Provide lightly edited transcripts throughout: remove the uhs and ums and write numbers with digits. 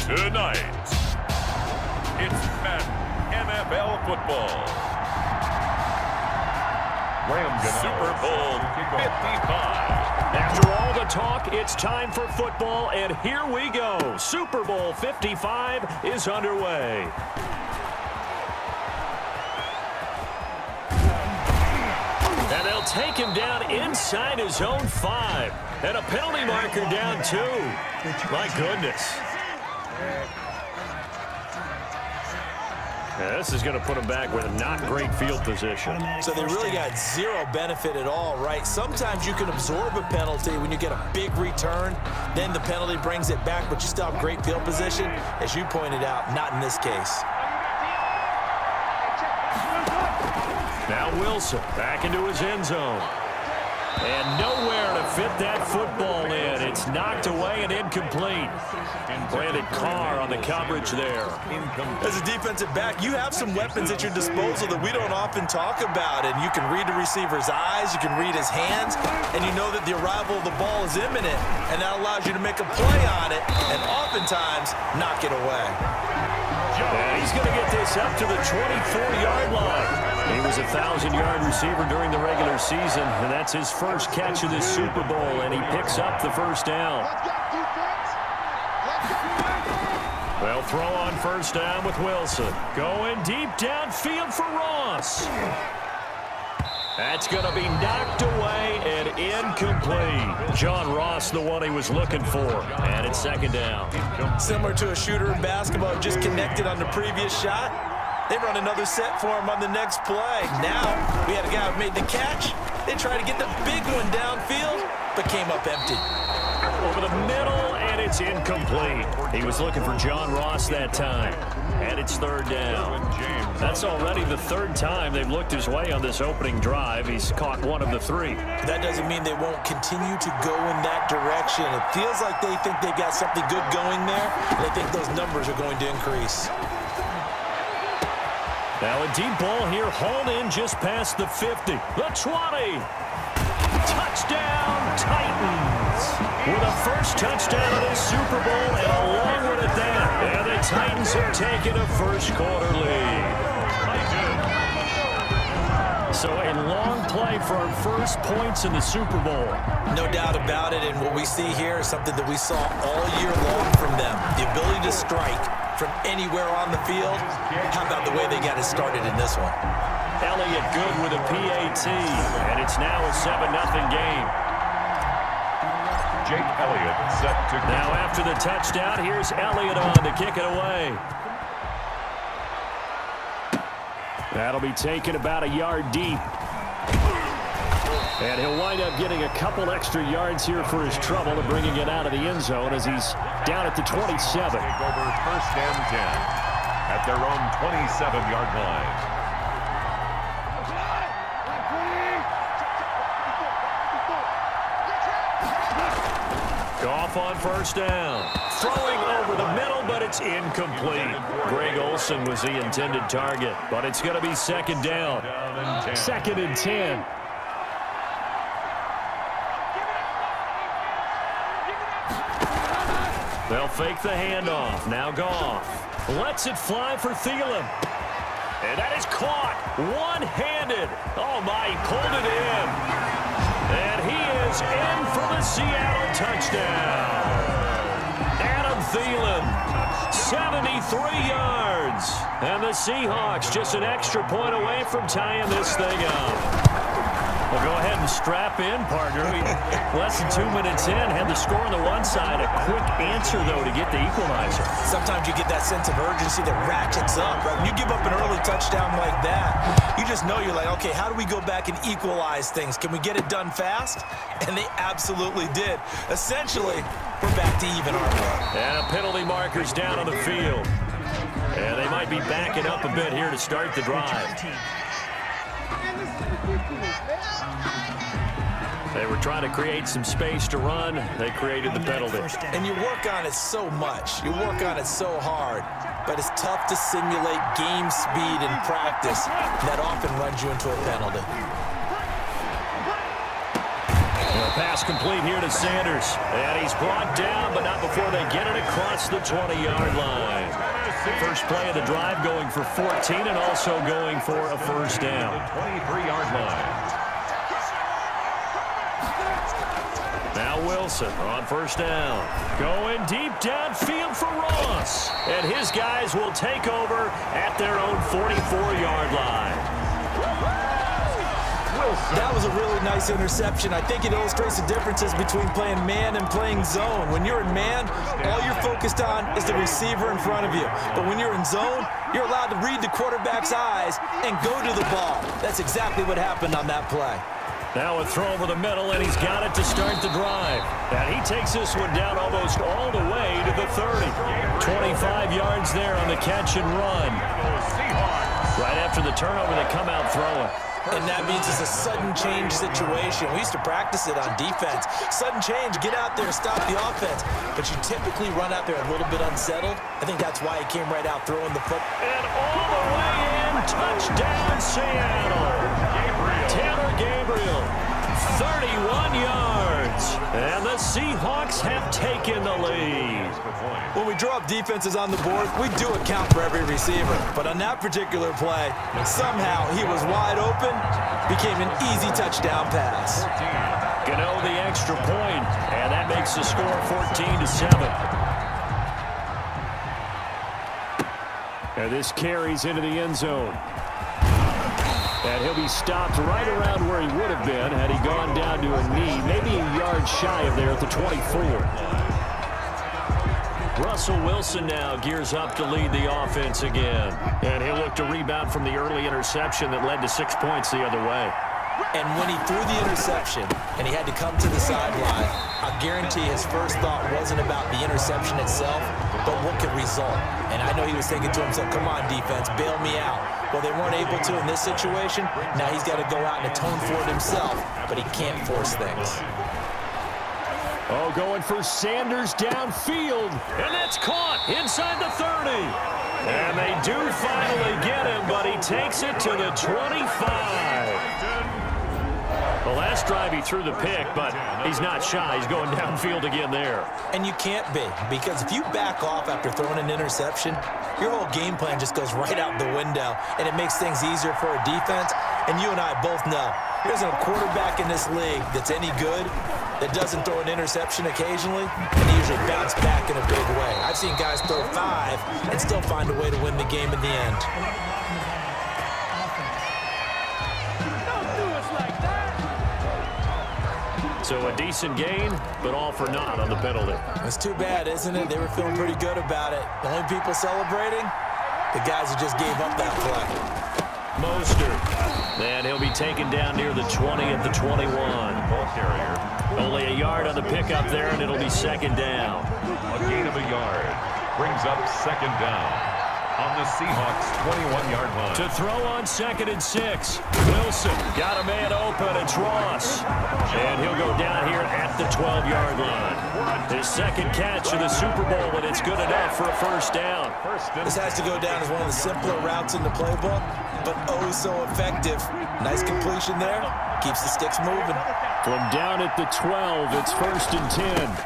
Tonight, it's Madden NFL football. Super Bowl 55. After all the talk, it's time for football, and here we go. Super Bowl 55 is underway. And they'll take him down inside his own 5. And a penalty marker down 2. My goodness. Yeah, this is going to put him back with a not great field position. So they really got zero benefit at all, right? Sometimes you can absorb a penalty when you get a big return. Then the penalty brings it back, but you still have great field position. As you pointed out, not in this case. Now Wilson back into his end zone. And nowhere to fit that football in. It's knocked away and incomplete. Brandon Carr on the coverage there. As a defensive back, you have some weapons at your disposal that we don't often talk about. And you can read the receiver's eyes, you can read his hands, and you know that the arrival of the ball is imminent. And that allows you to make a play on it and oftentimes knock it away. And he's going to get this up to the 24-yard line. He was a 1,000-yard receiver during the regular season, and that's his first catch of this Super Bowl, and he picks up the first down. They'll throw on first down with Wilson. Going deep downfield for Ross. That's going to be knocked away and incomplete. John Ross, the one he was looking for, and it's second down. Similar to a shooter in basketball, just connected on the previous shot. They run another set for him on the next play. Now, we had a guy who made the catch. They tried to get the big one downfield, but came up empty. Over the middle, and it's incomplete. He was looking for John Ross that time. And it's third down. That's already the third time they've looked his way on this opening drive. He's caught one of the 3. That doesn't mean they won't continue to go in that direction. It feels like they think they've got something good going there, and they think those numbers are going to increase. Now a deep ball here, hauled in just past the 50. The 20. Touchdown, Titans. With a first touchdown of this Super Bowl and a long one at that. And the Titans have taken a first-quarter lead. So a long play for our first points in the Super Bowl. No doubt about it, and what we see here is something that we saw all year long from them. The ability to strike from anywhere on the field. How about the way they got it started in this one? Elliott good with a PAT, and it's now a 7-0 game. Jake Elliott set to go. Now after the touchdown, here's Elliott on to kick it away. That'll be taken about a yard deep. And he'll wind up getting a couple extra yards here for his trouble and bringing it out of the end zone as he's down at the 27. Take over first and 10 at their own 27-yard line. Goff on first down. Throwing over the middle, but it's incomplete. Greg Olsen was the intended target, but it's going to be second down. Second and 10. They'll fake the handoff. Now Goff lets it fly for Thielen. And that is caught one-handed. Oh, my, he pulled it in. And he is in for the Seattle touchdown. Adam Thielen, 73 yards. And the Seahawks just an extra point away from tying this thing up. Well, go ahead and strap in, partner. Less than 2 minutes in, had the score on the one side. A quick answer, though, to get the equalizer. Sometimes you get that sense of urgency that ratchets up, right? When you give up an early touchdown like that, you just know you're like, okay, how do we go back and equalize things? Can we get it done fast? And they absolutely did. Essentially, we're back to even, aren't we? And a penalty marker's down on the field. And they might be backing up a bit here to start the drive. They were trying to create some space to run. They created the penalty. And you work on it so much. You work on it so hard. But it's tough to simulate game speed in practice. That often runs you into a penalty. A pass complete here to Sanders. And he's brought down, but not before they get it across the 20-yard line. First play of the drive going for 14 and also going for a first down. 23-yard line. Now Wilson on first down. Going deep downfield for Ross. And his guys will take over at their own 44-yard line. That was a really nice interception. I think it illustrates the differences between playing man and playing zone. When you're in man, all you're focused on is the receiver in front of you. But when you're in zone, you're allowed to read the quarterback's eyes and go to the ball. That's exactly what happened on that play. Now a throw over the middle, and he's got it to start the drive. And he takes this one down almost all the way to the 30. 25 yards there on the catch and run. Right after the turnover, they come out throwing. And that means it's a sudden change situation. We used to practice it on defense. Sudden change, get out there, stop the offense. But you typically run out there a little bit unsettled. I think that's why he came right out throwing the foot. And all the way in, touchdown Seattle. Taylor Gabriel, 31 yards. And the Seahawks have taken the lead. When we draw up defenses on the board, we do account for every receiver. But on that particular play, somehow he was wide open, became an easy touchdown pass. Gano the extra point, and that makes the score 14-7. And this carries into the end zone. And he'll be stopped right around where he would have been had he gone down to a knee, maybe a yard shy of there at the 24. Russell Wilson now gears up to lead the offense again. And he'll look to rebound from the early interception that led to 6 points the other way. And when he threw the interception and he had to come to the sideline, I guarantee his first thought wasn't about the interception itself, but what could result. And I know he was thinking to himself, come on, defense, bail me out. Well, they weren't able to in this situation. Now he's got to go out and atone for it himself, but he can't force things. Oh, going for Sanders downfield. And that's caught inside the 30. And they do finally get him, but he takes it to the 25. The last drive he threw the pick, but he's not shy. He's going downfield again there. And you can't be, because if you back off after throwing an interception, your whole game plan just goes right out the window, and it makes things easier for a defense. And you and I both know, there isn't a quarterback in this league that's any good that doesn't throw an interception occasionally, and they usually bounce back in a big way. I've seen guys throw 5 and still find a way to win the game in the end. So a decent gain, but all for naught on the penalty. It's too bad, isn't it? They were feeling pretty good about it. The only people celebrating, the guys who just gave up that play. Mostert. And he'll be taken down near the 20 at the 21. Ball carrier. Only a yard on the pickup there, and it'll be second down. A gain of a yard. Brings up second down on the Seahawks' 21-yard line. To throw on 2nd and 6. Wilson got a man open. It's Ross. And he'll go down here at the 12-yard line. His second catch of the Super Bowl, and it's good enough for a first down. This has to go down as one of the simpler routes in the playbook, but oh so effective. Nice completion there. Keeps the sticks moving. From down at the 12, it's 1st and 10.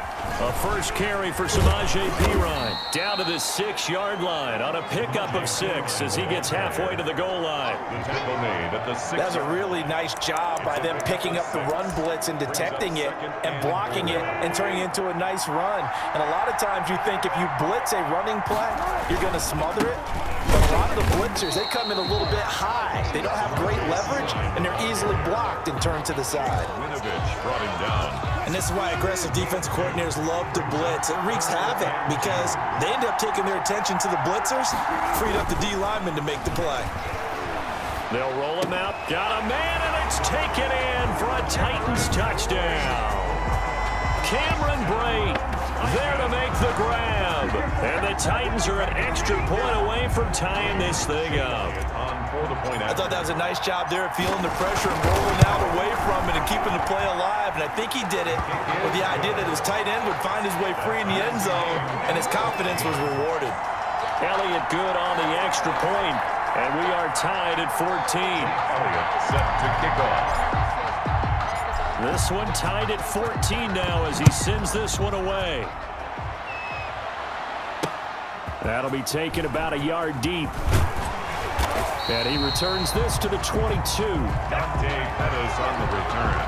A first carry for Samaje Perine. Down to the 6-yard line on a pickup of 6 as he gets halfway to the goal line. The tackle made at the 6. That's a really nice job by them picking up the run blitz and detecting it and blocking it and turning it into a nice run. And a lot of times you think if you blitz a running play, you're going to smother it. But a lot of the blitzers, they come in a little bit high. They don't have great leverage, and they're easily blocked and turned to the side. Winovich brought him down. And this is why aggressive defensive coordinators love to blitz. It wreaks havoc because they end up taking their attention to the blitzers, freed up the D lineman to make the play. They'll roll him out. Got a man, and it's taken in for a Titans touchdown. Cameron Brate there to make the grab. And the Titans are an extra point away from tying this thing up. I thought that was a nice job there of feeling the pressure and rolling out away from it and keeping the play alive. And I think he did it with the idea that his tight end would find his way free in the end zone, and his confidence was rewarded. Elliott good on the extra point, and we are tied at 14. Elliott set to kick off. This one tied at 14 now as he sends this one away. That'll be taken about a yard deep. And he returns this to the 22. Dante Pettis on the return.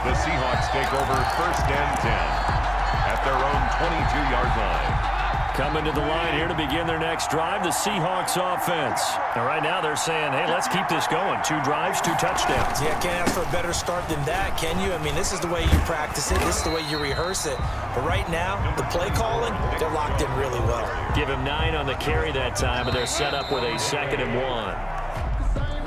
The Seahawks take over 1st and 10 at their own 22-yard line. Coming to the line here to begin their next drive, the Seahawks offense. And right now they're saying, hey, let's keep this going. 2 drives, 2 touchdowns. Yeah, can't ask for a better start than that, can you? I mean, this is the way you practice it. This is the way you rehearse it. But right now, the play calling, they're locked in really well. Give him 9 on the carry that time, and they're set up with a 2nd and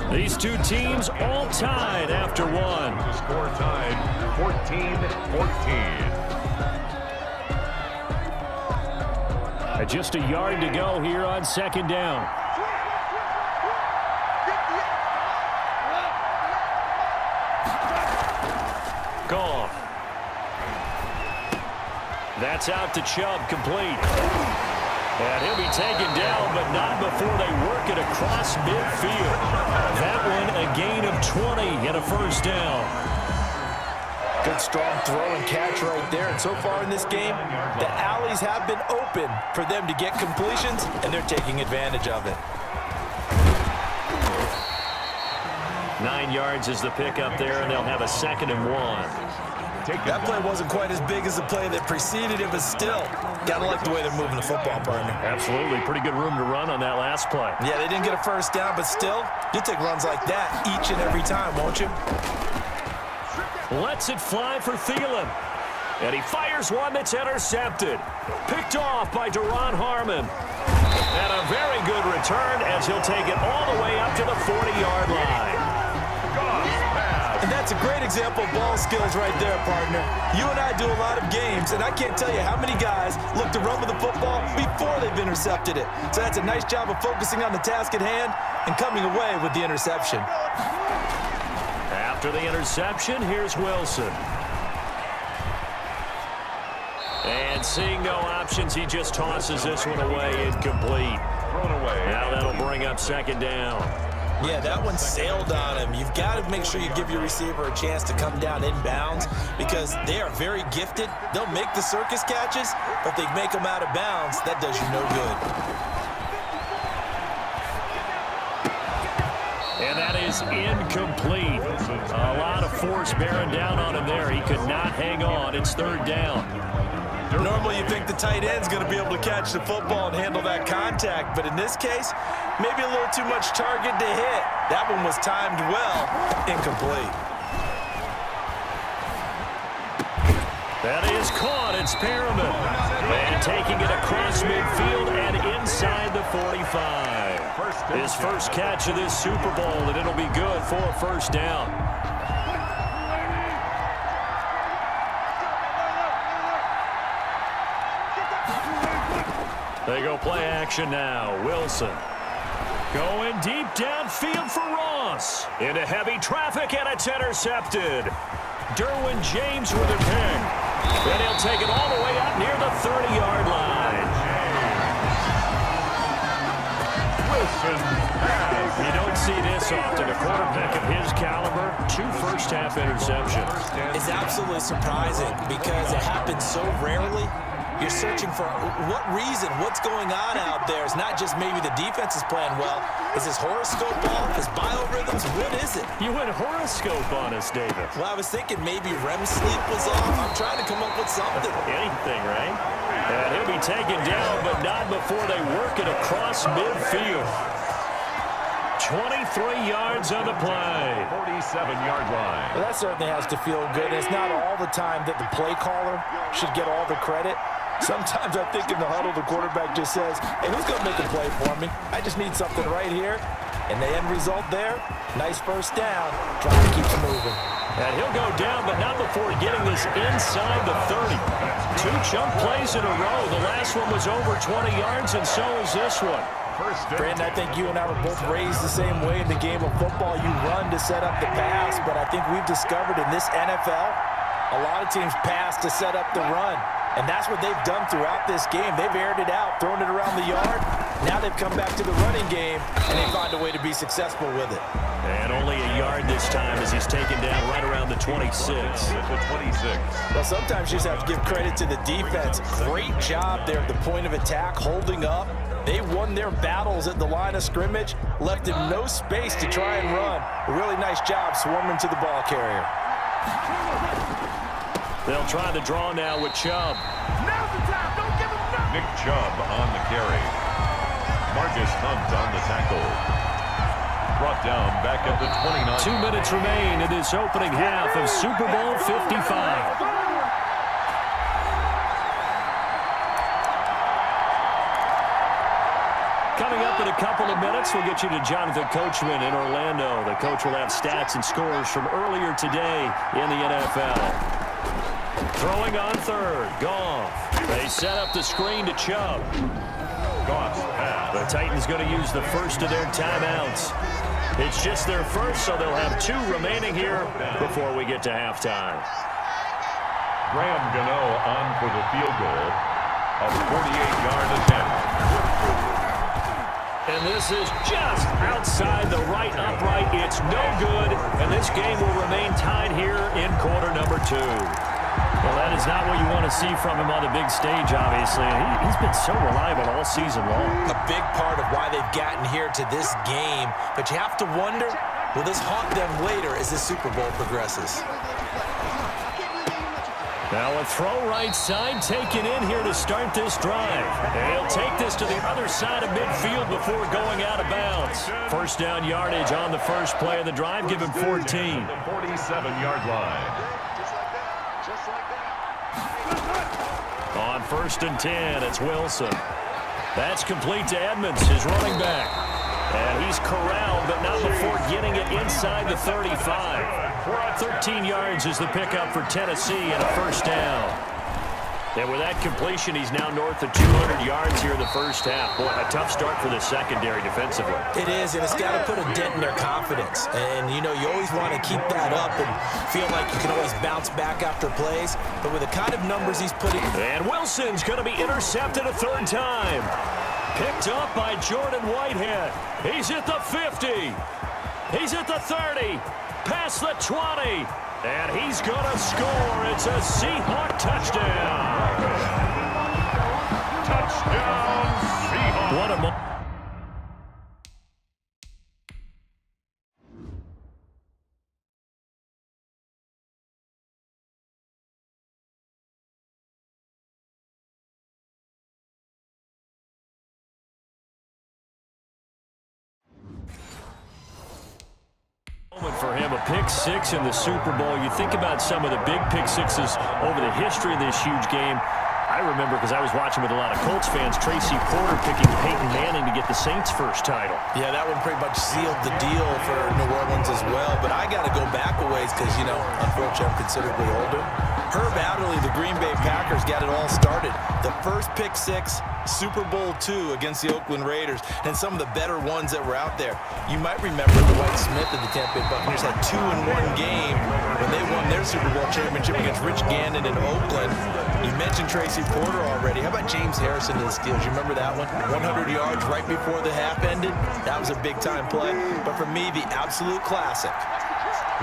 1. These two teams all tied after 1. The score tied 14-14. Just a yard to go here on 2nd down. Goff. That's out to Chubb, complete. And he'll be taken down, but not before they work it across midfield. That one a gain of 20 and a 1st down. Good strong throw and catch right there. And so far in this game, the alleys have been open for them to get completions, and they're taking advantage of it. 9 yards is the pickup there, and they'll have a 2nd and 1. That play wasn't quite as big as the play that preceded it, but still, gotta like the way they're moving the football, partner. Absolutely. Pretty good room to run on that last play. Yeah, they didn't get a 1st down, but still, you'll take runs like that each and every time, won't you? Lets it fly for Thielen. And he fires one that's intercepted. Picked off by Duron Harmon. And a very good return as he'll take it all the way up to the 40-yard line. And that's a great example of ball skills right there, partner. You and I do a lot of games, and I can't tell you how many guys look to run with the football before they've intercepted it. So that's a nice job of focusing on the task at hand and coming away with the interception. After the interception, here's Wilson. And seeing no options, he just tosses this one away, incomplete. Thrown away. Now that'll bring up 2nd down. Yeah, that one sailed on him. You've got to make sure you give your receiver a chance to come down inbounds because they are very gifted. They'll make the circus catches, but if they make them out of bounds, that does you no good. And that is incomplete. A lot of force bearing down on him there. He could not hang on. It's 3rd down. Normally you think the tight end's going to be able to catch the football and handle that contact, but in this case, maybe a little too much target to hit. That one was timed well, incomplete. That is caught. It's Perriman. And taking it across midfield and inside the 45. His first catch of this Super Bowl, and it'll be good for a 1st down. They go play action now. Wilson going deep downfield for Ross. Into heavy traffic, and it's intercepted. Derwin James with a pick. And he'll take it all the way out near the 30-yard line. You don't see this often. A quarterback of his caliber, 2 first-half interceptions. It's absolutely surprising because it happens so rarely. You're searching for what reason, what's going on out there. It's not just maybe the defense is playing well. Is his horoscope off? His biorhythms? What is it? You went horoscope on us, David. Well, I was thinking maybe REM sleep was off. I'm trying to come up with something. Anything, right? And he'll be taken down, but not before they work it across midfield. 23 yards on the play. 47-yard line. Well, that certainly has to feel good. And it's not all the time that the play caller should get all the credit. Sometimes I think in the huddle, the quarterback just says, hey, who's going to make a play for me? I just need something right here. And the end result there, nice 1st down. Drive keeps moving. And he'll go down, but not before getting this inside the 30. 2 chunk plays in a row. The last one was over 20 yards, and so is this one. Brandon, I think you and I were both raised the same way in the game of football. You run to set up the pass, but I think we've discovered in this NFL, a lot of teams pass to set up the run. And that's what they've done throughout this game. They've aired it out, thrown it around the yard. Now they've come back to the running game, and they find a way to be successful with it. And only a yard this time as he's taken down right around the 26. Well, sometimes you just have to give credit to the defense. Great job there at the point of attack, holding up. They won their battles at the line of scrimmage, left him no space to try and run. A really nice job swarming to the ball carrier. They'll try the draw now with Chubb. Now's the time. Don't give him nothing. Nick Chubb on the carry. Marcus Hunt on the tackle. Brought down back at the 29. 2 minutes remain in this opening half of Super Bowl 55. Coming up in a couple of minutes, we'll get you to Jonathan Coachman in Orlando. The coach will have stats and scores from earlier today in the NFL. Throwing on third, Goff. They set up the screen to Chubb. Goff's pass. The Titans going to use the first of their timeouts. It's just their first, so they'll have 2 remaining here before we get to halftime. Graham Gano on for the field goal. A 48-yard attempt. And this is just outside the right upright. It's no good, and this game will remain tied here in quarter number 2. Well, that is not what you want to see from him on the big stage, obviously. He's been so reliable all season long. A big part of why they've gotten here to this game. But you have to wonder, will this haunt them later as this Super Bowl progresses? Now a throw right side taken in here to start this drive. And he'll take this to the other side of midfield before going out of bounds. First down yardage on the first play of the drive. Give him 14. The 47-yard line. On 1st and 10, it's Wilson. That's complete to Edmonds, his running back. And he's corralled, but not before getting it inside the 35. 13 yards is the pickup for Tennessee and a first down. And with that completion, he's now north of 200 yards here in the first half. Boy, a tough start for the secondary defensively. It is, and it's got to put a dent in their confidence. And, you know, you always want to keep that up and feel like you can always bounce back after plays. But with the kind of numbers he's putting... And Wilson's going to be intercepted a 3rd time. Picked up by Jordan Whitehead. He's at the 50. He's at the 30. Past the 20. And he's going to score. It's a Seahawk touchdown. Touchdown, Seahawks. What a for him, a pick 6 in the Super Bowl. You think about some of the big pick 6s over the history of this huge game. I remember, because I was watching with a lot of Colts fans, Tracy Porter picking Peyton Manning to get the Saints' first title. Yeah, that one pretty much sealed the deal for New Orleans as well. But I got to go back a ways because, you know, unfortunately I'm considerably older. Herb Adderley, the Green Bay Packers, got it all started. The first pick 6, Super Bowl II against the Oakland Raiders, and some of the better ones that were out there. You might remember Dwight Smith of the Tampa Bay Buccaneers had 2 in one game when they won their Super Bowl championship against Rich Gannon in Oakland. You mentioned Tracy Porter already. How about James Harrison of the Steelers? You remember that one? 100 yards right before the half ended. That was a big-time play. But for me, the absolute classic,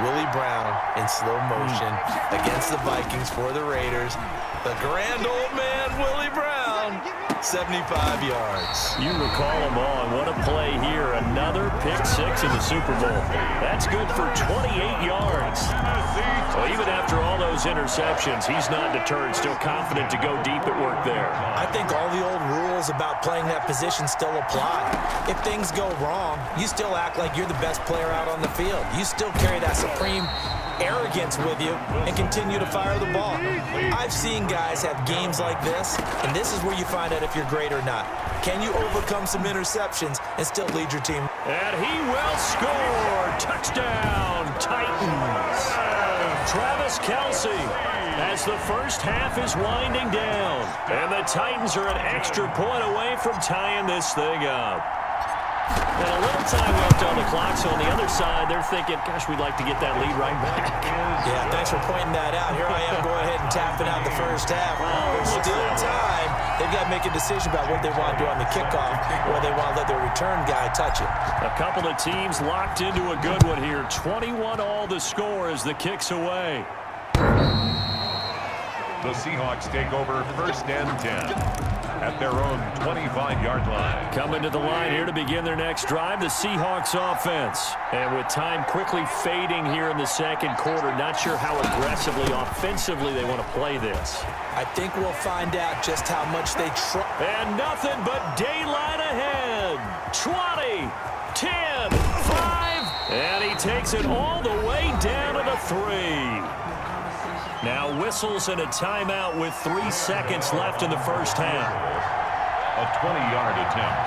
Willie Brown in slow motion against the Vikings for the Raiders. The grand old man, Willie Brown, 75 yards. You recall them all, and what a play here. Another pick 6 in the Super Bowl. That's good for 28 yards. Well, even after all those interceptions, he's not deterred, still confident to go deep at work there. I think all the old rules about playing that position still apply. If things go wrong, you still act like you're the best player out on the field. You still carry that supreme arrogance with you and continue to fire the ball. I've seen guys have games like this, and this is where you find out if you're great or not. Can you overcome some interceptions and still lead your team? And he will score. Touchdown, Titans. Travis Kelce as the first half is winding down. And the Titans are an extra point away from tying this thing up. And a little time left on the clock, so on the other side, they're thinking, gosh, we'd like to get that lead right back. Yeah, thanks for pointing that out. Here I am going ahead and tapping out the first half. There's still time. They've got to make a decision about what they want to do on the kickoff, or they want to let their return guy touch it. A couple of teams locked into a good one here. 21 all the score as the kick's away. The Seahawks take over first and 10 at their own 25-yard line. Coming to the line here to begin their next drive, the Seahawks offense. And with time quickly fading here in the second quarter, not sure how aggressively, offensively they want to play this. I think we'll find out just how much they try. And nothing but daylight ahead. 20, 10, 5, and he takes it all the way down to the 3. Now whistles and a timeout with 3 seconds left in the first half. A 20-yard attempt.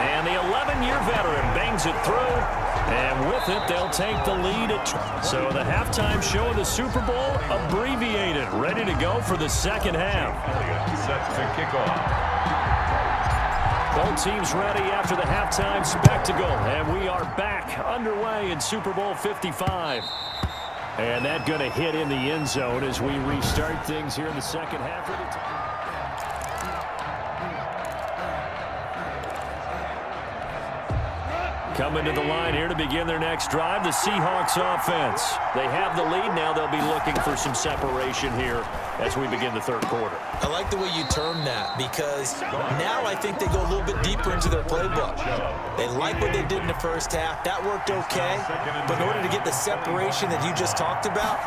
And the 11-year veteran bangs it through. And with it, they'll take the lead at so the halftime show of the Super Bowl abbreviated, ready to go for the second half. Elliott set to kick off. Both teams ready after the halftime spectacle, and we are back underway in Super Bowl 55. And that going to hit in the end zone as we restart things here in the second half of the time. Coming to the line here to begin their next drive, the Seahawks offense. They have the lead. Now they'll be looking for some separation here as we begin the third quarter. I like the way you term that, because now I think they go a little bit deeper into their playbook. They like what they did in the first half. That worked okay. But in order to get the separation that you just talked about,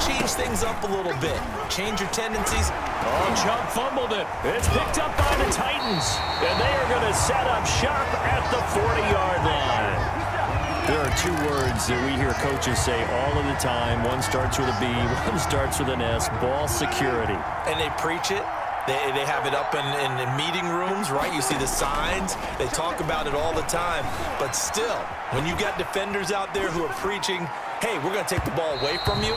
change things up a little bit. Change your tendencies. Oh, Chubb fumbled it. It's picked up by the Titans. And they are going to set up shop at the 40-yard line. There are two words that we hear coaches say all of the time. One starts with a B, one starts with an S, ball security. And they preach it. They have it up in meeting rooms, right? You see the signs. They talk about it all the time. But still, when you got defenders out there who are preaching, hey, we're going to take the ball away from you,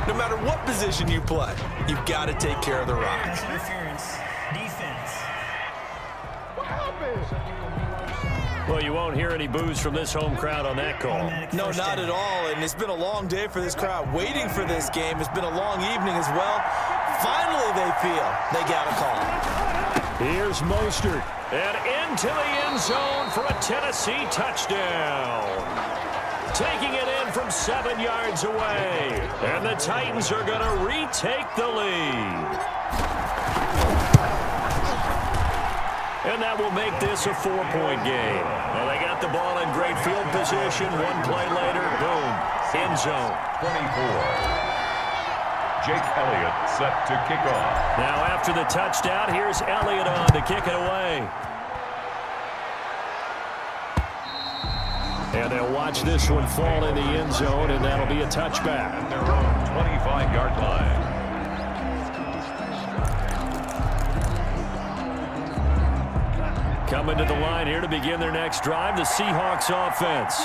no matter what position you play, you've got to take care of the rock. Interference. Defense. Well, you won't hear any boos from this home crowd on that call. No, not at all. And it's been a long day for this crowd waiting for this game. It's been a long evening as well. Finally, they feel they got a call. Here's Mostert. And into the end zone for a Tennessee touchdown. Taking it in from 7 yards away. And the Titans are going to retake the lead. And that will make this a 4-point game. Well, they got the ball in great field position. One play later, boom, end zone. 24. Jake Elliott set to kick off. Now after the touchdown, here's Elliott on to kick it away. And they'll watch this one fall in the end zone, and that'll be a touchback. At their own 25-yard line. Coming to the line here to begin their next drive, the Seahawks offense.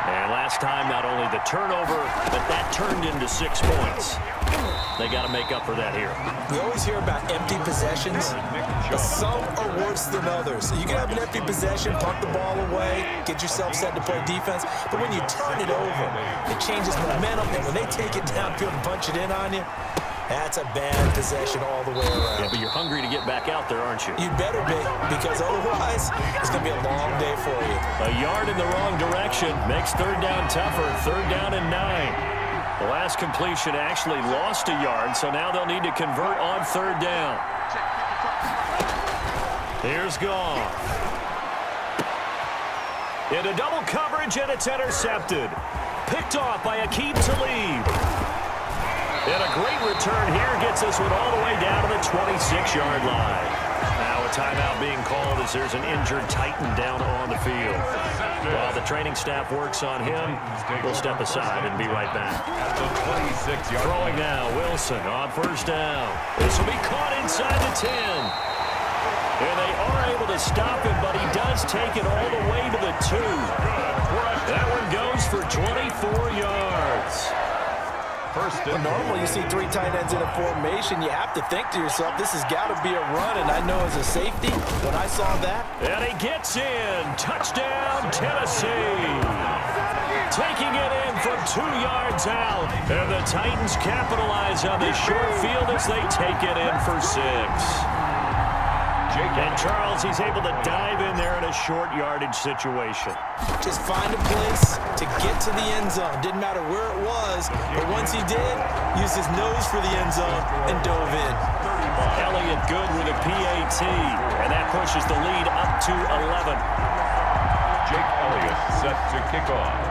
And last time, not only the turnover, but that turned into 6 points. They got to make up for that here. We always hear about empty possessions, but some are worse than others. You can have an empty possession, punt the ball away, get yourself set to play defense, but when you turn it over, it changes momentum, and when they take it downfield and punch it in on you, that's a bad possession all the way around. Yeah, but you're hungry to get back out there, aren't you? You better be, because otherwise, it's going to be a long day for you. A yard in the wrong direction makes third down tougher. Third down and 9. The last completion actually lost a yard, so now they'll need to convert on third down. Here's Goff. Into double coverage, and it's intercepted. Picked off by Aqib Talib. And a great return here gets this one all the way down to the 26-yard line. Now a timeout being called as there's an injured Titan down on the field. While the training staff works on him, we'll step aside and be right back. At the 26-yard Throwing now, Wilson on first down. This will be caught inside the 10. And they are able to stop him, but he does take it all the way to the 2. That one goes for 24 yards. first and Normally you see 3 tight ends in a formation. You have to think to yourself, this has got to be a run. And I know as a safety, when I saw that. And he gets in. Touchdown, Tennessee. Taking it in from 2 yards out. And the Titans capitalize on the short field as they take it in for 6. And Charles, he's able to dive in there in a short yardage situation. Just find a place to get to the end zone. Didn't matter where it was, but once he did, used his nose for the end zone and dove in. Elliott good with a PAT, and that pushes the lead up to 11. Jake Elliott set to kick off.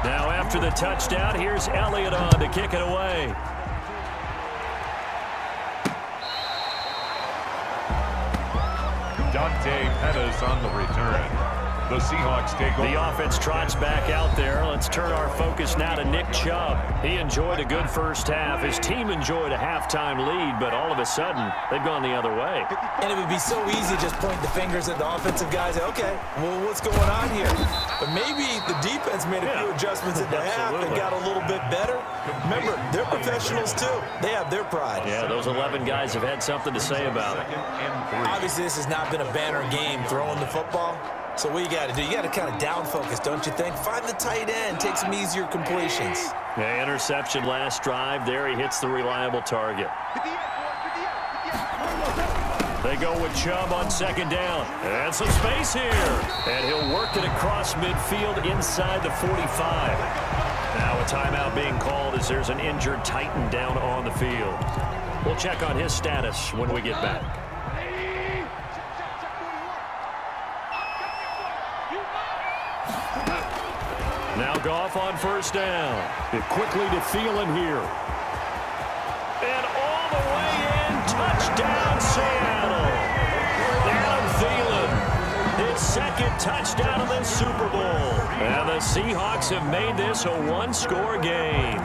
Now after the touchdown, here's Elliott on to kick it away. Dante Pettis on the return. The Seahawks take over. The offense trots back out there. Let's turn our focus now to Nick Chubb. He enjoyed a good first half. His team enjoyed a halftime lead, but all of a sudden, they've gone the other way. And it would be so easy to just point the fingers at the offensive guys. Okay, well, what's going on here? But maybe the defense made a few adjustments at the half and got a little bit better. Remember, they're professionals too. They have their pride. Yeah, those 11 guys have had something to say about it. Obviously, this has not been a banner game throwing the football. So what you got to do, you got to kind of down focus, don't you think? Find the tight end, take some easier completions. Yeah, interception last drive. There he hits the reliable target. They go with Chubb on second down. And some space here. And he'll work it across midfield inside the 45. Now a timeout being called as there's an injured Titan down on the field. We'll check on his status when we get back. Now Goff on first down. It quickly to Thielen here. And all the way in. Touchdown, Seattle. Adam Thielen. His second touchdown of the Super Bowl. And the Seahawks have made this a one-score game.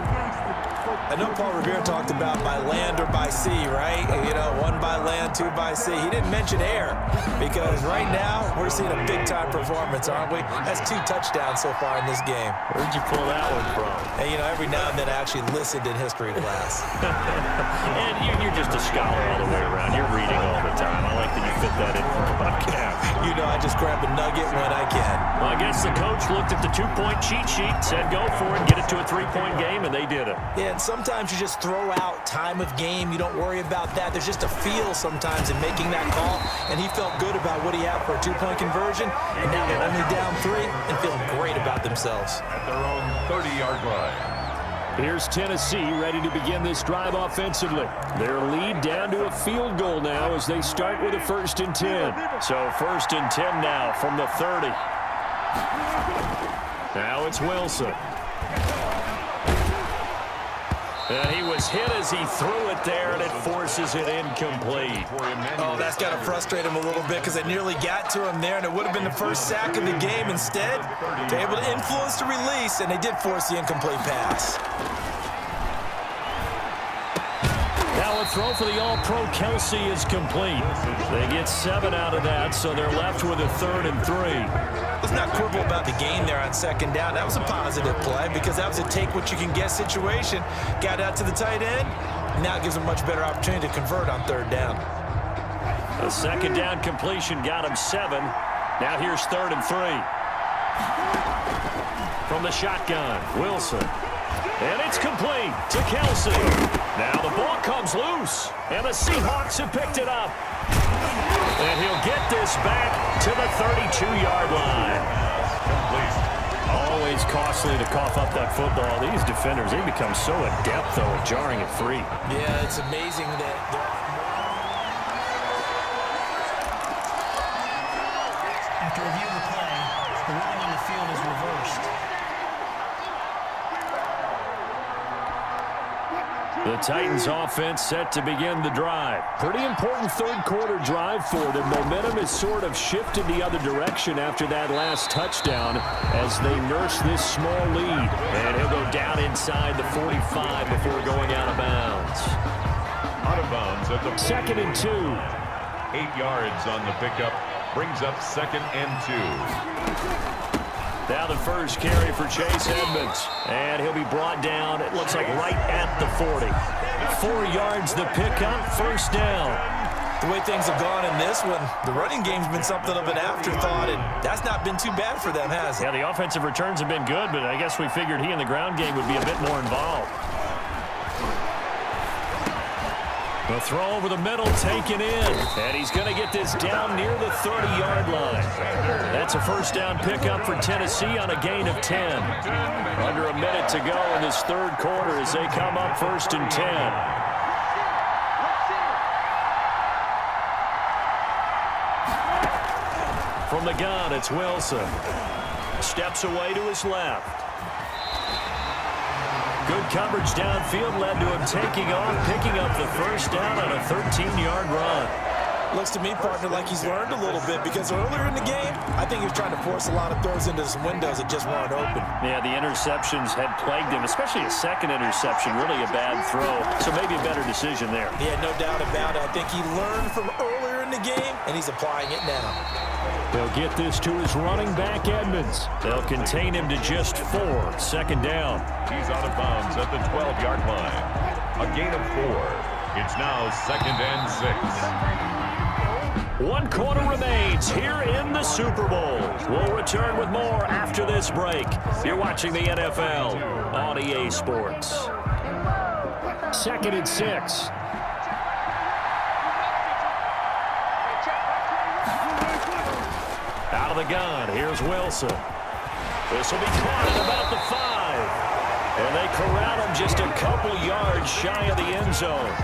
I know Paul Revere talked about by land or by sea, right? You know, 1 by land, 2 by sea. He didn't mention air because right now we're seeing a big-time performance, aren't we? That's 2 touchdowns so far in this game. Where'd you pull that one from? And, you know, every now and then I actually listened in history class. And you're just a scholar all the way around. You're reading all the time. I like that you fit that in for the podcast. You know, I just grab a nugget when I can. Well, I guess the coach looked at the 2-point cheat sheet, said go for it, get it to a 3-point game, and they did it. Yeah, and sometimes you just throw out time of game. You don't worry about that. There's just a feel sometimes in making that call, and he felt good about what he had for a 2-point conversion, and now they're only down 3 and feeling great about themselves. At their own 30-yard line. Here's Tennessee ready to begin this drive offensively. Their lead down to a field goal now as they start with a 1st and 10. So 1st and 10 now from the 30. Now it's Wilson. And he was hit as he threw it there, and it forces it incomplete. Oh, that's got to frustrate him a little bit because they nearly got to him there, and it would have been the first sack of the game. Instead, they're able to influence the release, and they did force the incomplete pass. Now a throw for the All-Pro Kelsey is complete. They get 7 out of that, so they're left with a 3rd and 3. Let's not quibble about the gain there on second down. That was a positive play because that was a take-what-you-can-get situation. Got out to the tight end. Now it gives them a much better opportunity to convert on 3rd down. A second down completion got him 7. Now here's 3rd and 3. From the shotgun, Wilson. And it's complete to Kelsey. Now the ball comes loose, and the Seahawks have picked it up. And he'll get this back to the 32-yard line. Always costly to cough up that football. These defenders, they become so adept, though, at jarring it free. Yeah, it's amazing that After review of the play, the ruling on the field is reversed. The Titans offense set to begin the drive. Pretty important 3rd quarter drive for them. Momentum has sort of shifted the other direction after that last touchdown as they nurse this small lead. And he'll go down inside the 45 before going out of bounds. Out of bounds at the 2nd and 2. 8 yards on the pickup. Brings up 2nd and 2. Now the first carry for Chase Edmonds. And he'll be brought down, it looks like right at the 40. 4 yards the pickup, first down. The way things have gone in this one, the running game's been something of an afterthought, and that's not been too bad for them, has it? Yeah, the offensive returns have been good, but I guess we figured he in the ground game would be a bit more involved. The throw over the middle taken in, and he's going to get this down near the 30-yard line. That's a first down pickup for Tennessee on a gain of 10. Under a minute to go in this third quarter as they come up first and 10. From the gun, it's Wilson. Steps away to his left. Good coverage downfield led to him taking off, picking up the first down on a 13-yard run. Looks to me, partner, like he's learned a little bit because earlier in the game, I think he was trying to force a lot of throws into some windows that just weren't open. Yeah, the interceptions had plagued him, especially a second interception, really a bad throw. So maybe a better decision there. Yeah, no doubt about it. I think he learned from earlier in the game, and he's applying it now. They'll get this to his running back, Edmonds. They'll contain him to just 4. Second down. He's out of bounds at the 12-yard line. A gain of 4. It's now second and 6. 1 quarter remains here in the Super Bowl. We'll return with more after this break. You're watching the NFL on EA Sports. Second and 6. Out of the gun, here's Wilson. This will be caught at about the 5. And they corral him just a couple yards shy of the end zone.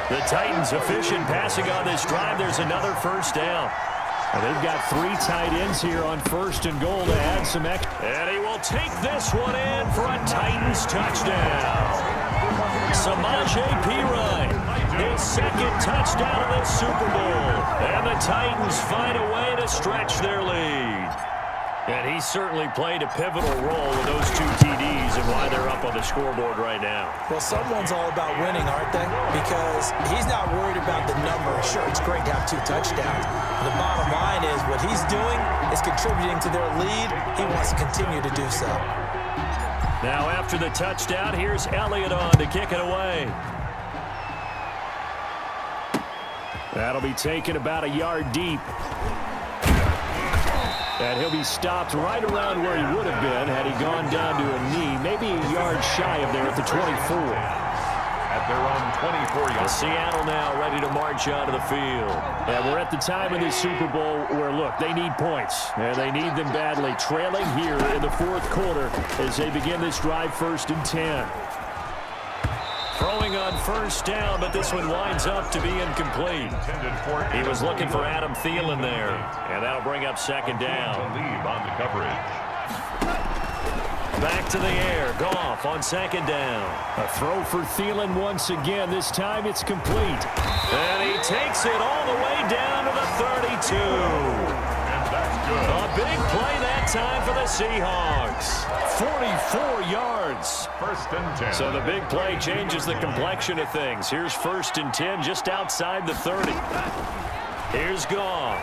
The Titans efficient passing on this drive. There's another first down. And they've got 3 tight ends here on first and goal to add some extra. And he will take this one in for a Titans touchdown. Samaje Perine, his second touchdown of this Super Bowl. And the Titans find a way to stretch their lead. And he certainly played a pivotal role with those 2 TDs and why they're up on the scoreboard right now. Well, someone's all about winning, aren't they? Because he's not worried about the number. Sure, it's great to have 2 touchdowns. The bottom line is what he's doing is contributing to their lead. He wants to continue to do so. Now after the touchdown, here's Elliott on to kick it away. That'll be taken about a yard deep. And he'll be stopped right around where he would have been had he gone down to a knee, maybe a yard shy of there at the 24. At their own 24-yard. Seattle now ready to march onto the field. And we're at the time in this Super Bowl where, look, they need points. And they need them badly. Trailing here in the fourth quarter as they begin this drive first and 10. Throwing on first down, but this one winds up to be incomplete. He was looking for Adam Thielen there, and that'll bring up second down. Leave on the coverage. Back to the air. Goff on second down. A throw for Thielen once again. This time it's complete. And he takes it all the way down to the 32. And that's good. A big play that time for the Seahawks. 44 yards. First and 10. So the big play changes the complexion of things. Here's first and 10 just outside the 30. Here's Goff.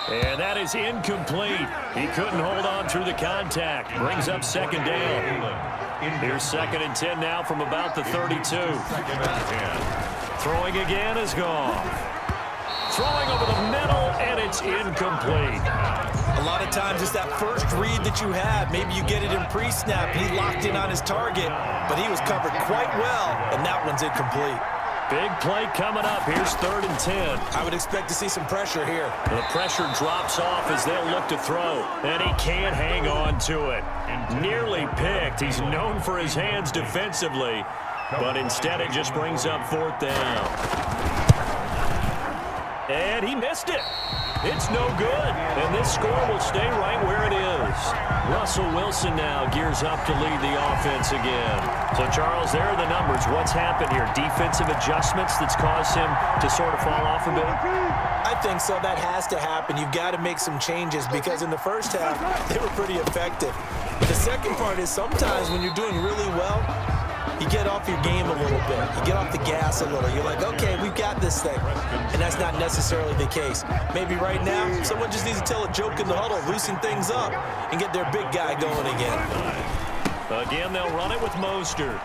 And that is incomplete. He couldn't hold on through the contact. Brings up second down. Here's second and 10 now from about the 32. Second and 10. Throwing again is Goff. Throwing over the middle, and it's incomplete. A lot of times it's that first read that you have. Maybe you get it in pre-snap. He locked in on his target, but he was covered quite well, and that one's incomplete. Big play coming up. Here's third and 10. I would expect to see some pressure here. The pressure drops off as they'll look to throw, and he can't hang on to it. Nearly picked. He's known for his hands defensively, but instead it just brings up fourth down. And he missed it. It's no good, and this score will stay right where it is. Russell Wilson now gears up to lead the offense again. So, Charles, there are the numbers. What's happened here? Defensive adjustments that's caused him to sort of fall off a bit? I think so. That has to happen. You've got to make some changes because in the first half, they were pretty effective. The second part is sometimes when you're doing really well, you get off your game a little bit. You get off the gas a little. You're like, okay, we've got this thing. And that's not necessarily the case. Maybe right now, someone just needs to tell a joke in the huddle, loosen things up, and get their big guy going again. Again, they'll run it with Mostert.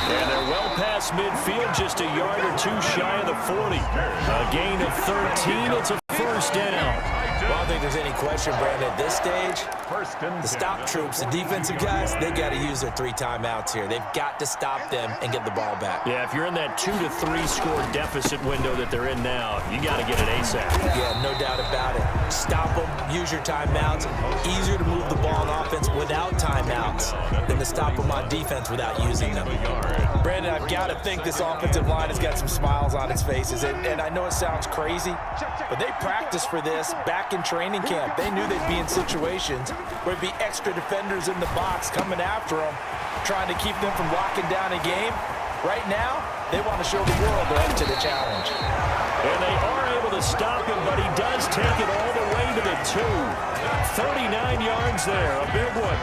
And they're well past midfield, just a yard or two shy of the 40. A gain of 13. It's a first down. Well, I don't think there's any question, Brandon, at this stage, the stop troops, the defensive guys, they got to use their 3 timeouts here. They've got to stop them and get the ball back. Yeah, if you're in that 2 to 3 score deficit window that they're in now, you got to get it ASAP. Yeah, no doubt about it. Stop them, use your timeouts. Easier to move the ball on offense without timeouts than to stop them on defense without using them. Brandon, I've got to think this offensive line has got some smiles on its faces. And I know it sounds crazy, but they practiced for this back in training camp. They knew they'd be in situations where it'd be extra defenders in the box coming after them, trying to keep them from locking down a game. Right now, they want to show the world they're up to the challenge. And they are able to stop him, but he does take it all the way to the 2. 39 yards there, a big one.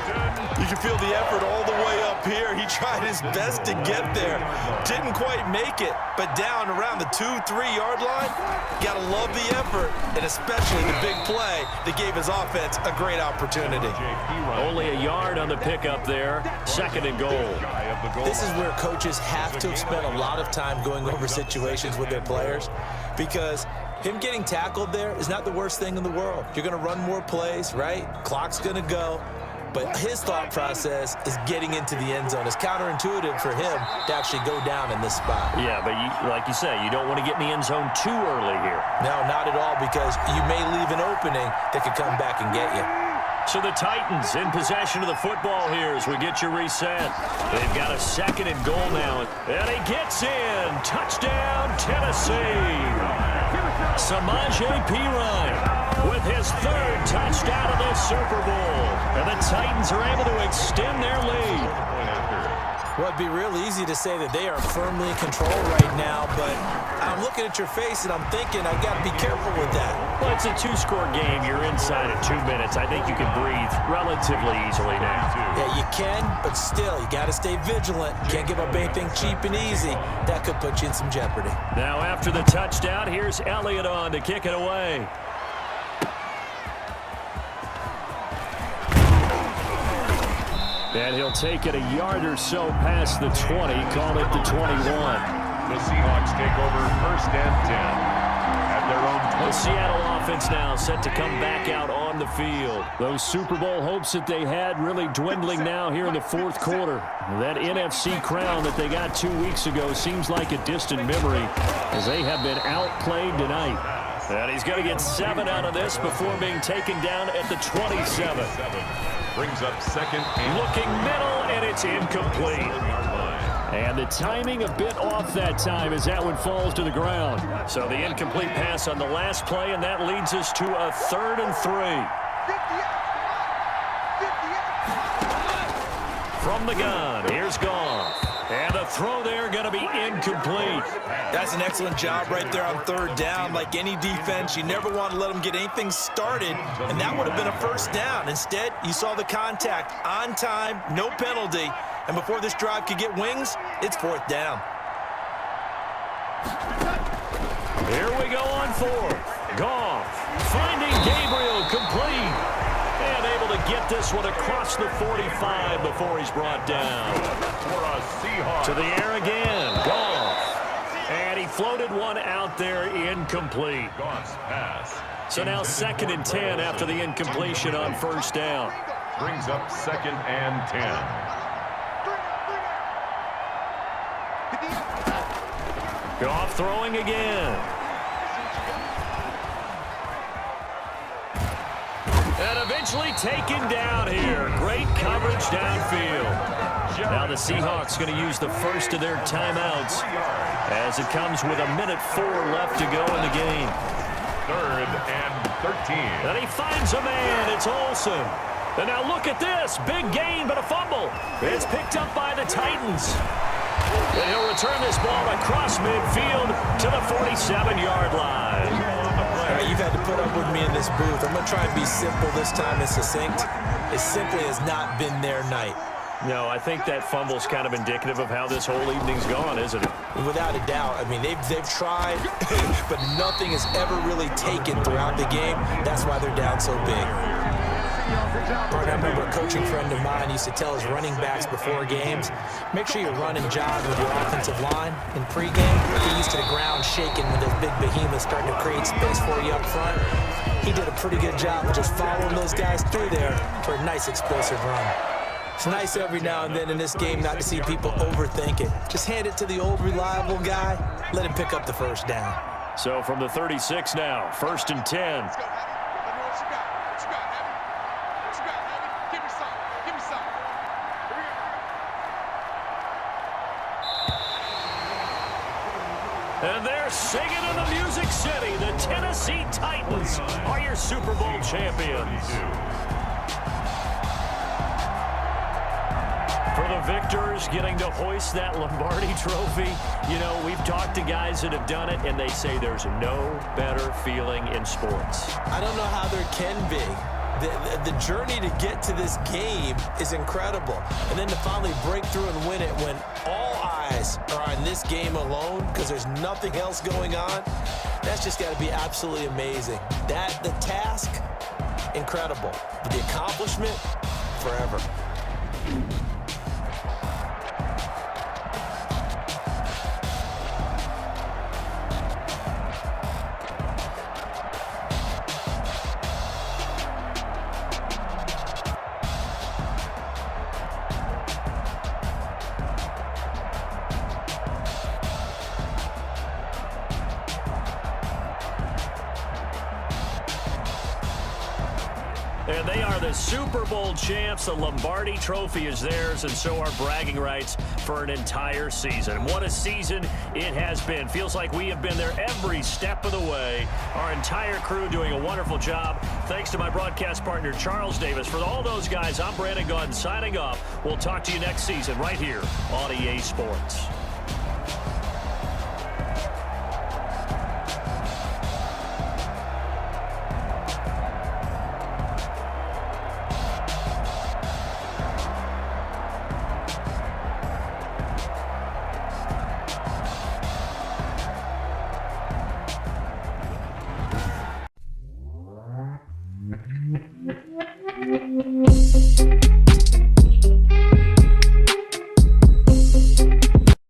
You can feel the effort all the way up here. He tried his best to get there. Didn't quite make it, but down around the 2-3 yard line, gotta love the effort, and especially the big play that gave his offense a great opportunity. Only a yard on the pickup there, 2nd and goal. This is where coaches have to have spent a lot of time going over situations with their players, because him getting tackled there is not the worst thing in the world. You're going to run more plays, right? Clock's going to go. But his thought process is getting into the end zone. It's counterintuitive for him to actually go down in this spot. Yeah, but like you say, you don't want to get in the end zone too early here. No, not at all, because you may leave an opening that could come back and get you. So the Titans in possession of the football here as we get you reset. They've got a 2nd and goal now. And he gets in. Touchdown, Tennessee. Samaje Perine with his 3rd touchdown of the Super Bowl. And the Titans are able to extend their lead. Well, it'd be real easy to say that they are firmly in control right now, but I'm looking at your face and I'm thinking I got to be careful with that. Well, it's a 2-score game. You're inside at 2 minutes. I think you can breathe relatively easily now. Yeah, you can, but still, you got to stay vigilant. Can't give up anything cheap and easy. That could put you in some jeopardy. Now, after the touchdown, here's Elliott on to kick it away. And he'll take it a yard or so past the 20, call it the 21. The Seahawks take over 1st and 10 at their own 20. The Seattle offense now set to come back out on the field. Those Super Bowl hopes that they had really dwindling now here in the 4th quarter. That NFC crown that they got 2 weeks ago seems like a distant memory as they have been outplayed tonight. And he's going to get 7 out of this before being taken down at the 27. Brings up 2nd and looking middle, and it's incomplete. And the timing a bit off that time as that one falls to the ground. So the incomplete pass on the last play, and that leads us to a 3rd and 3. From the gun, here's Goff. And the throw there going to be incomplete. That's an excellent job right there on 3rd down. Like any defense, you never want to let them get anything started, and that would have been a 1st down. Instead, you saw the contact on time, no penalty, and before this drive could get wings, it's 4th down. Here we go on 4th. Goff finding Gabriel complete. And able to get this one across the 45 before he's brought down. To the air again. Goff. And he floated one out there incomplete. Goff's pass. So now 2nd and 10 after the incompletion on 1st down. Brings up 2nd and 10. Goff throwing again. And eventually taken down here. Great coverage downfield. Now the Seahawks going to use the first of their timeouts as it comes with 1:04 left to go in the game. 3rd and 13. And he finds a man. It's Olsen. And now look at this. Big gain, but a fumble. It's picked up by the Titans. And he'll return this ball across midfield to the 47-yard line. All right, you've had to put up with me in this booth. I'm going to try and be simple this time and succinct. It simply has not been their night. No, I think that fumble's kind of indicative of how this whole evening's gone, isn't it? Without a doubt. I mean, they've tried, but nothing is ever really taken throughout the game. That's why they're down so big. I remember a coaching friend of mine used to tell his running backs before games, make sure you run and jog with your offensive line in pregame. Get used to the ground shaking when those big behemoths starting to create space for you up front. He did a pretty good job of just following those guys through there for a nice explosive run. It's nice every now and then in this game not to see people overthink it. Just hand it to the old reliable guy, let him pick up the first down. So from the 36 now, 1st and 10. And they're singing in the Music City. The Tennessee Titans are your Super Bowl champions. For the victors, getting to hoist that Lombardi trophy, you know, we've talked to guys that have done it, and they say there's no better feeling in sports. I don't know how there can be. The journey to get to this game is incredible. And then to finally break through and win it when all eyes are on this game alone because there's nothing else going on, that's just got to be absolutely amazing. The task, incredible. But the accomplishment, forever. And they are the Super Bowl champs. The Lombardi trophy is theirs, and so are bragging rights for an entire season. What a season it has been. Feels like we have been there every step of the way. Our entire crew doing a wonderful job. Thanks to my broadcast partner, Charles Davis. For all those guys, I'm Brandon Gaudin signing off. We'll talk to you next season right here on EA Sports.